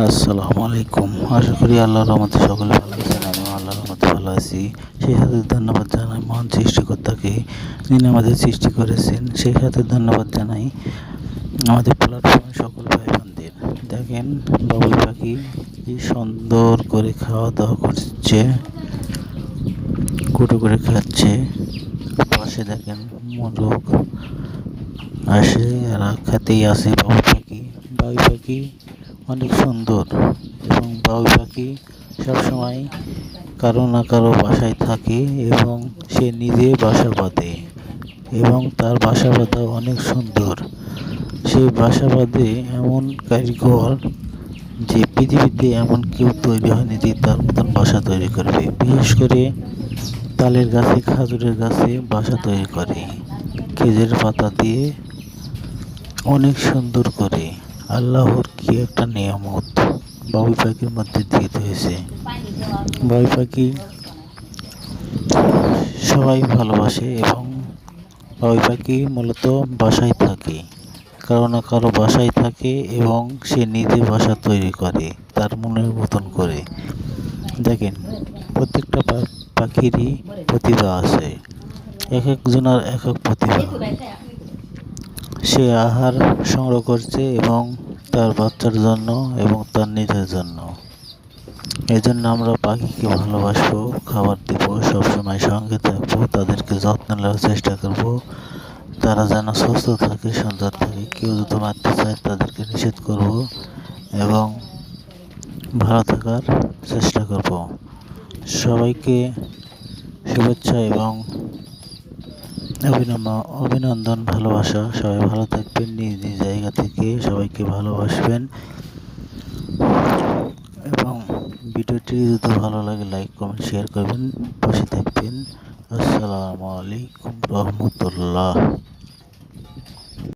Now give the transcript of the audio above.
আসসালামু আলাইকুম। আশা করি আল্লাহর রহমতে সকলে ভালো আছেন। আমিও আল্লাহর রহমতে ভালো আছি। সেই সাথে ধন্যবাদ জানাই মহান সৃষ্টিকর্তাকে, যিনি আমাদের সৃষ্টি করেছেন। সেই সাথে ধন্যবাদ জানাই আমাদের প্ল্যাটফর্মে সকল ভাই বোনদের। দেখেন বাবুই পাখি কি সুন্দর করে খাওয়া দাওয়া করছে, কুটো করে খাচ্ছে। পাশে দেখেন মোরগ আসে, এরা খেতেই আসে। বাবুই পাখি অনেক সুন্দর, এবং বাবুই পাখি সবসময় কারো না কারো বাসায় থাকে এবং সে নিজে বাসা বাঁধে, এবং তার বাসা বাঁধা অনেক সুন্দর। সে বাসা বাঁধে এমন কারিগর যে পৃথিবীতে এমন কেউ তৈরি হয়নি যে তার মতন বাসা তৈরি করবে। বিশেষ করে তালের গাছে, খাজুরের গাছে বাসা তৈরি করে খেজুরের পাতা দিয়ে অনেক সুন্দর করে। আল্লাহর কি একটা নিয়ামত বাবুই পাখির মধ্যে দিয়ে দিয়েছে। বাবুই পাখি সবাই ভালোবাসে, এবং বাবুই পাখি মূলত বাসায় থাকে, কারো না কারো বাসায় থাকে, এবং সে নিজে বাসা তৈরি করে তার মনের মতন করে। দেখেন প্রত্যেকটা পাখিরই প্রতিভা আছে, এক একজনের এক এক প্রতিভা। সে আহার সংগ্রহ করছে এবং তার বাচ্চার জন্য এবং তার নিজের জন্য। এই জন্য আমরা পাখিকে ভালোবাসবো, খাবার দেব, সবসময় সঙ্গে থাকবো, তাদেরকে যত্ন নেওয়ার চেষ্টা করব। তারা যেন সুস্থ থাকে, সুন্দর থাকে। কেউ যদি মারতে চায় তাদেরকে নিষেধ করব এবং ভালো থাকার চেষ্টা করব। সবাইকে শুভেচ্ছা এবং অভিনন্দন, ভালোবাসা। সবাই ভালো থাকবেন, নিজ নিজ জায়গা থেকে সবাইকে ভালোবাসবেন, এবং ভিডিওটি যদি ভালো লাগে লাইক কমেন্ট শেয়ার করবেন, পাশে থাকবেন। আসসালামু আলাইকুম রহমতুল্লাহ।